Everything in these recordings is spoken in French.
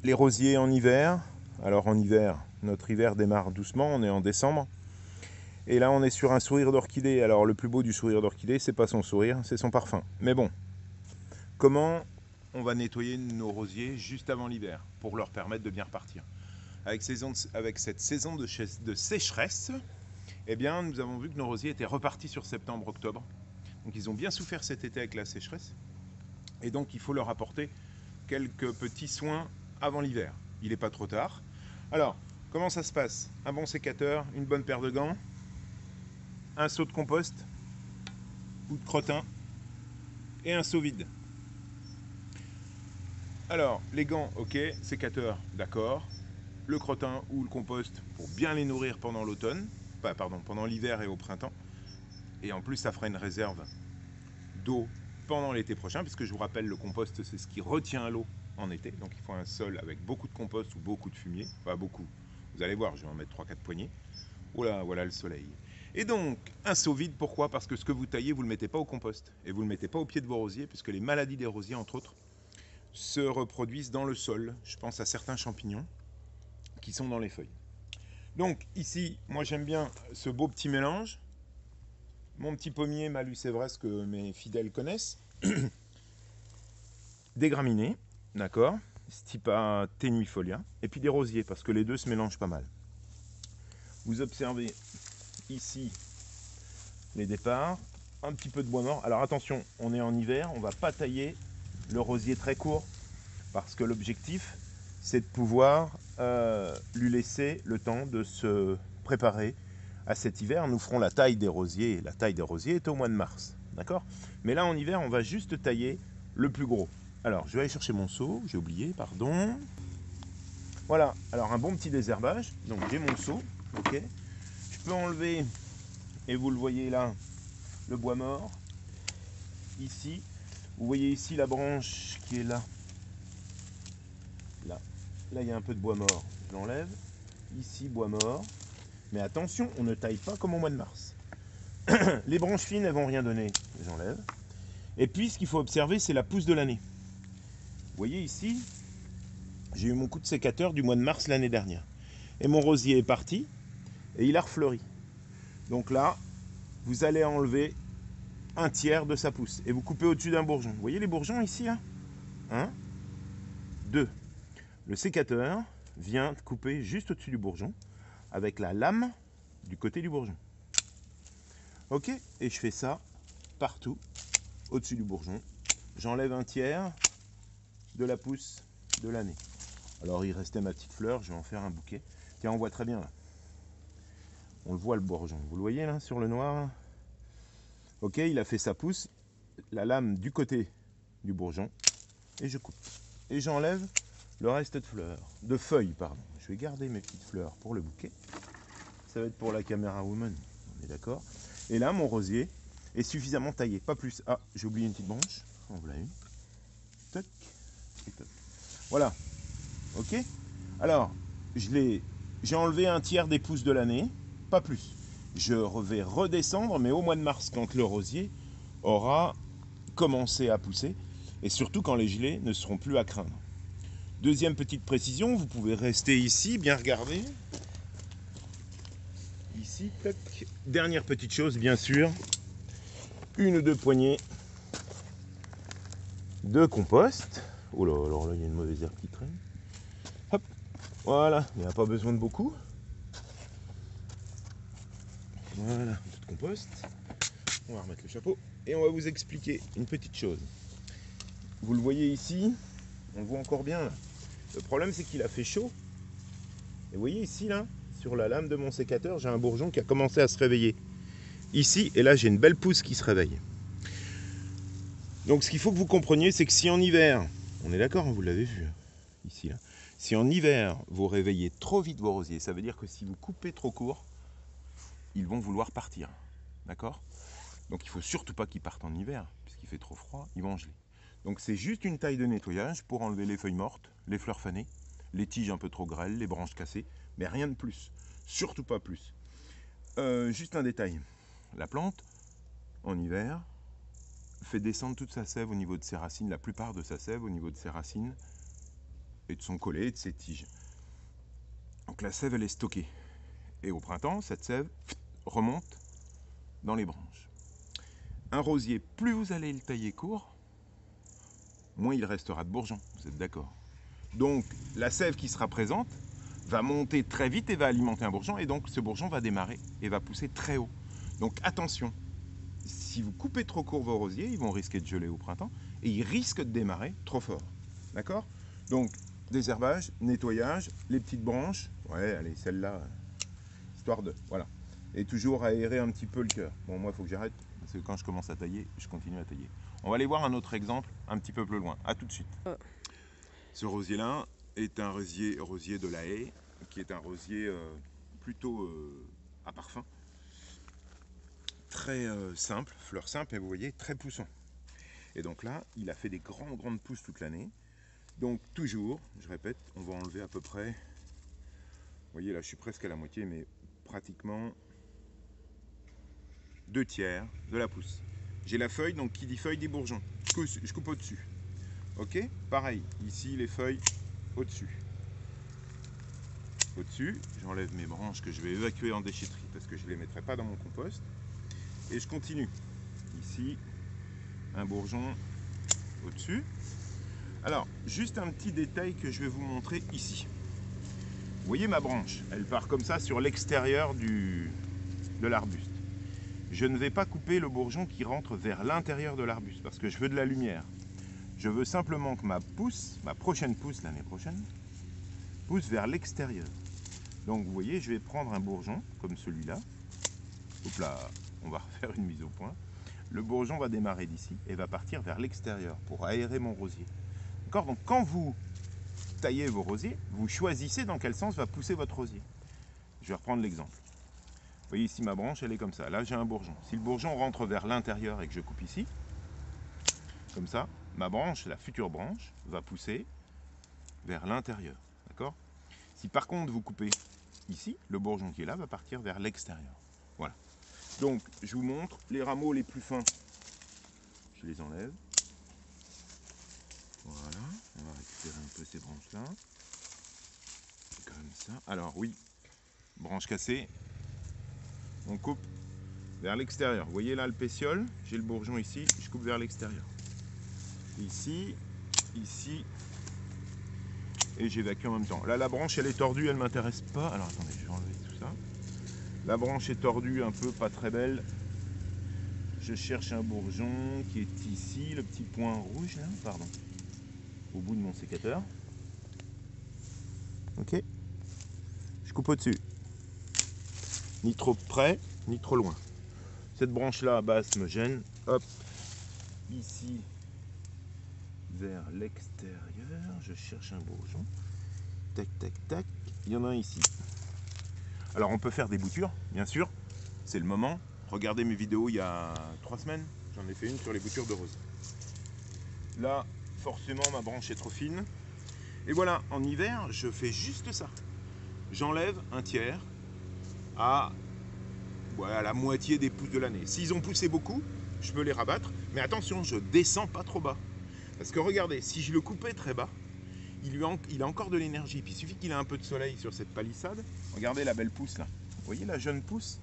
les rosiers en hiver. Alors en hiver, notre hiver démarre doucement, on est en décembre. Et là, on est sur un sourire d'orchidée. Alors le plus beau du sourire d'orchidée, c'est pas son sourire, c'est son parfum. Mais bon, comment on va nettoyer nos rosiers juste avant l'hiver pour leur permettre de bien repartir? Avec cette saison de sécheresse, eh bien, nous avons vu que nos rosiers étaient repartis sur septembre-octobre. Donc ils ont bien souffert cet été avec la sécheresse. Et donc il faut leur apporter quelques petits soins avant l'hiver. Il n'est pas trop tard. Alors, comment ça se passe? Un bon sécateur, une bonne paire de gants, un seau de compost ou de crottin et un seau vide. Alors, les gants, ok, sécateur, d'accord. Le crottin ou le compost pour bien les nourrir pendant l'automne, pendant l'hiver et au printemps. Et en plus, ça fera une réserve d'eau pendant l'été prochain, puisque je vous rappelle, le compost, c'est ce qui retient l'eau en été. Donc il faut un sol avec beaucoup de compost ou beaucoup de fumier. Pas beaucoup. Vous allez voir, je vais en mettre 3-4 poignées. Oula, voilà le soleil. Et donc, un seau vide, pourquoi? Parce que ce que vous taillez, vous ne le mettez pas au compost. Et vous ne le mettez pas au pied de vos rosiers, puisque les maladies des rosiers, entre autres, se reproduisent dans le sol. Je pense à certains champignons qui sont dans les feuilles. Donc ici, moi j'aime bien ce beau petit mélange. Mon petit pommier Malus Everest que mes fidèles connaissent. Des graminées, d'accord, Stipa tenuifolia, et puis des rosiers, parce que les deux se mélangent pas mal. Vous observez ici les départs, un petit peu de bois mort. Alors attention, on est en hiver, on ne va pas tailler le rosier très court, parce que l'objectif, c'est de pouvoir lui laisser le temps de se préparer à cet hiver. Nous ferons la taille des rosiers, la taille des rosiers est au mois de mars, d'accord? Mais là, en hiver, on va juste tailler le plus gros. Alors, je vais aller chercher mon seau, j'ai oublié, pardon. Voilà, alors un bon petit désherbage. Donc j'ai mon seau, ok. Je peux enlever, et vous le voyez là, le bois mort. Ici, vous voyez ici la branche qui est là. Là, là il y a un peu de bois mort, je l'enlève. Ici, bois mort. Mais attention, on ne taille pas comme au mois de mars. Les branches fines, elles vont rien donner, j'enlève. Et puis, ce qu'il faut observer, c'est la pousse de l'année. Vous voyez ici, j'ai eu mon coup de sécateur du mois de mars l'année dernière. Et mon rosier est parti, et il a refleuri. Donc là, vous allez enlever un tiers de sa pousse. Et vous coupez au-dessus d'un bourgeon. Vous voyez les bourgeons ici, là? 1, 2. Le sécateur vient couper juste au-dessus du bourgeon, avec la lame du côté du bourgeon. Ok? Et je fais ça partout, au-dessus du bourgeon. J'enlève un tiers de la pousse de l'année. Alors il restait ma petite fleur, je vais en faire un bouquet. Tiens, on voit très bien là. On le voit le bourgeon. Vous le voyez là sur le noir là? Ok, il a fait sa pousse, la lame du côté du bourgeon, et je coupe. Et j'enlève le reste de fleurs, de feuilles, pardon. Je vais garder mes petites fleurs pour le bouquet. Ça va être pour la caméra woman, on est d'accord. Et là, mon rosier est suffisamment taillé, pas plus. Ah, j'ai oublié une petite branche. En voilà une. Toc et toc. Voilà. Ok. Alors, j'ai enlevé un tiers des pousses de l'année, pas plus. Je vais redescendre, mais au mois de mars, quand le rosier aura commencé à pousser, et surtout quand les gelées ne seront plus à craindre. Deuxième petite précision, vous pouvez rester ici, bien regarder. Ici, tac. Dernière petite chose, bien sûr, une ou deux poignées de compost. Oh là, alors là, il y a une mauvaise herbe qui traîne. Hop, voilà, il n'y a pas besoin de beaucoup. Voilà, un peu de compost. On va remettre le chapeau et on va vous expliquer une petite chose. Vous le voyez ici, on le voit encore bien là. Le problème c'est qu'il a fait chaud. Et vous voyez ici là, sur la lame de mon sécateur, j'ai un bourgeon qui a commencé à se réveiller. Ici et là j'ai une belle pousse qui se réveille. Donc ce qu'il faut que vous compreniez, c'est que si en hiver, on est d'accord, hein, vous l'avez vu ici là, si en hiver vous réveillez trop vite vos rosiers, ça veut dire que si vous coupez trop court, ils vont vouloir partir. D'accord? Donc il ne faut surtout pas qu'ils partent en hiver, puisqu'il fait trop froid, ils vont geler. Donc c'est juste une taille de nettoyage pour enlever les feuilles mortes, les fleurs fanées, les tiges un peu trop grêles, les branches cassées, mais rien de plus. Surtout pas plus. Juste un détail. La plante, en hiver, fait descendre toute sa sève au niveau de ses racines, la plupart de sa sève au niveau de ses racines, et de son collet et de ses tiges. Donc la sève, elle est stockée. Et au printemps, cette sève remonte dans les branches. Un rosier, plus vous allez le tailler court, moins il restera de bourgeons, vous êtes d'accord? Donc la sève qui sera présente va monter très vite et va alimenter un bourgeon, et donc ce bourgeon va démarrer et va pousser très haut. Donc attention, si vous coupez trop court vos rosiers, ils vont risquer de geler au printemps, et ils risquent de démarrer trop fort. D'accord? Donc désherbage, nettoyage, les petites branches, ouais, allez, celle-là, histoire de, voilà. Et toujours aérer un petit peu le cœur. Bon, moi, il faut que j'arrête, parce que quand je commence à tailler, je continue à tailler. On va aller voir un autre exemple un petit peu plus loin. A tout de suite. Ce rosier-là est un rosier de la Haye, qui est un rosier plutôt à parfum. Très simple, fleurs simples, et vous voyez, très poussant. Et donc là, il a fait des grandes pousses toute l'année. Donc toujours, je répète, on va enlever à peu près, vous voyez là, je suis presque à la moitié, mais pratiquement 2/3 de la pousse. J'ai la feuille, donc qui dit feuille dit bourgeon. Je coupe au-dessus. Ok, pareil, ici les feuilles au-dessus. Au-dessus, j'enlève mes branches que je vais évacuer en déchetterie parce que je ne les mettrai pas dans mon compost. Et je continue. Ici, un bourgeon au-dessus. Alors, juste un petit détail que je vais vous montrer ici. Vous voyez ma branche, elle part comme ça sur l'extérieur de l'arbuste. Je ne vais pas couper le bourgeon qui rentre vers l'intérieur de l'arbuste parce que je veux de la lumière. Je veux simplement que ma prochaine pousse l'année prochaine, pousse vers l'extérieur. Donc vous voyez, je vais prendre un bourgeon comme celui-là. Hop là, on va refaire une mise au point. Le bourgeon va démarrer d'ici et va partir vers l'extérieur pour aérer mon rosier. D'accord? Donc quand vous taillez vos rosiers, vous choisissez dans quel sens va pousser votre rosier. Je vais reprendre l'exemple. Vous voyez ici ma branche, elle est comme ça. Là j'ai un bourgeon. Si le bourgeon rentre vers l'intérieur et que je coupe ici, comme ça, ma branche, la future branche, va pousser vers l'intérieur. D'accord? Si par contre vous coupez ici, le bourgeon qui est là va partir vers l'extérieur. Voilà. Donc je vous montre les rameaux les plus fins. Je les enlève. Voilà. On va récupérer un peu ces branches-là. Comme ça. Alors oui, branche cassée. On coupe vers l'extérieur. Vous voyez là le pétiole, j'ai le bourgeon ici, je coupe vers l'extérieur. Ici, ici, et j'évacue en même temps. Là la branche elle est tordue, elle ne m'intéresse pas. Alors attendez, je vais enlever tout ça. La branche est tordue, un peu pas très belle. Je cherche un bourgeon qui est ici, le petit point rouge là, pardon, au bout de mon sécateur. Ok. Je coupe au-dessus. Ni trop près, ni trop loin. Cette branche-là basse me gêne. Hop, ici, vers l'extérieur, je cherche un bourgeon. Tac, tac, tac. Il y en a un ici. Alors on peut faire des boutures, bien sûr. C'est le moment. Regardez mes vidéos il y a 3 semaines. J'en ai fait une sur les boutures de rose. Là, forcément, ma branche est trop fine. Et voilà, en hiver, je fais juste ça. J'enlève un tiers à la moitié des pousses de l'année. S'ils ont poussé beaucoup, je peux les rabattre. Mais attention, je descends pas trop bas. Parce que regardez, si je le coupais très bas, il a encore de l'énergie. Puis il suffit qu'il ait un peu de soleil sur cette palissade. Regardez la belle pousse là. Vous voyez la jeune pousse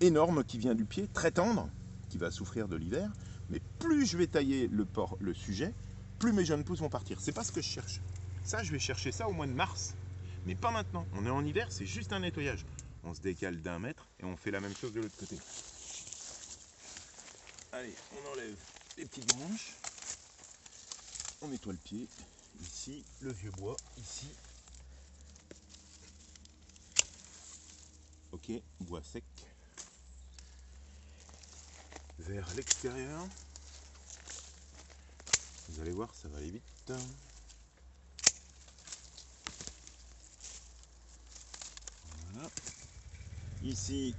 énorme qui vient du pied, très tendre, qui va souffrir de l'hiver. Mais plus je vais tailler le sujet, plus mes jeunes pousses vont partir. C'est pas ce que je cherche. Ça, je vais chercher ça au mois de mars. Mais pas maintenant. On est en hiver, c'est juste un nettoyage. On se décale d'1 mètre et on fait la même chose de l'autre côté. Allez, on enlève les petites branches. On nettoie le pied. Ici, le vieux bois. Ici. Ok, bois sec. Vers l'extérieur. Vous allez voir, ça va aller vite. Voilà. Ici,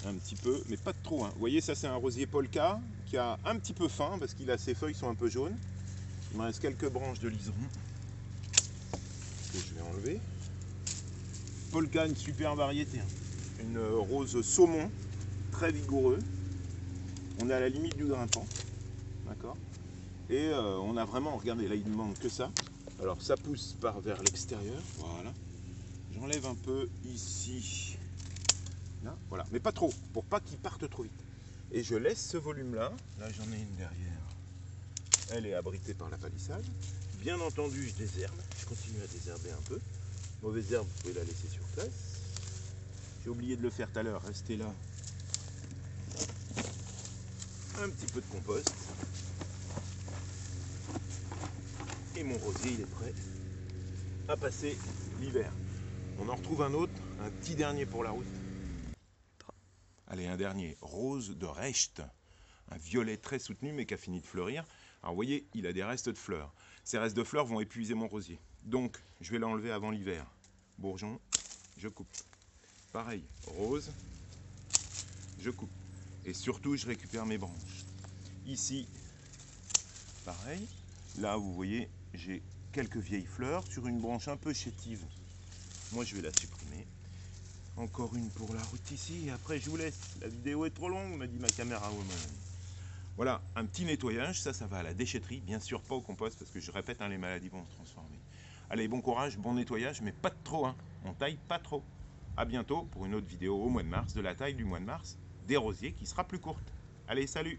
un petit peu, mais pas de trop. Hein. Vous voyez, ça c'est un rosier polka qui a un petit peu faim parce qu'il a ses feuilles sont un peu jaunes. Il me reste quelques branches de liseron que je vais enlever. Polka, une super variété. Hein. Une rose saumon, très vigoureux. On est à la limite du grimpant. D'accord. Et on a vraiment, regardez, là il ne manque que ça. Alors ça pousse par vers l'extérieur, voilà. J'enlève un peu ici, là, voilà, mais pas trop, pour pas qu'il parte trop vite. Et je laisse ce volume-là, là j'en ai une derrière, elle est abritée par la palissade. Bien entendu, je désherbe, je continue à désherber un peu. Mauvaise herbe, vous pouvez la laisser sur place. J'ai oublié de le faire tout à l'heure, restez là. Un petit peu de compost. Et mon rosier, il est prêt à passer l'hiver. On en retrouve un autre, un petit dernier pour la route. Allez, un dernier, rose de Recht. Un violet très soutenu mais qui a fini de fleurir. Alors vous voyez, il a des restes de fleurs. Ces restes de fleurs vont épuiser mon rosier. Donc, je vais l'enlever avant l'hiver. Bourgeon, je coupe. Pareil, rose, je coupe. Et surtout, je récupère mes branches. Ici, pareil. Là, vous voyez, j'ai quelques vieilles fleurs sur une branche un peu chétive. Moi, je vais la supprimer. Encore une pour la route ici. Et après, je vous laisse. La vidéo est trop longue, me dit ma caméra woman. Voilà, un petit nettoyage. Ça va à la déchetterie. Bien sûr, pas au compost, parce que je répète, hein, les maladies vont se transformer. Allez, bon courage, bon nettoyage, mais pas de trop. Hein. On taille pas trop. A bientôt pour une autre vidéo au mois de mars, de la taille du mois de mars, des rosiers qui sera plus courte. Allez, salut!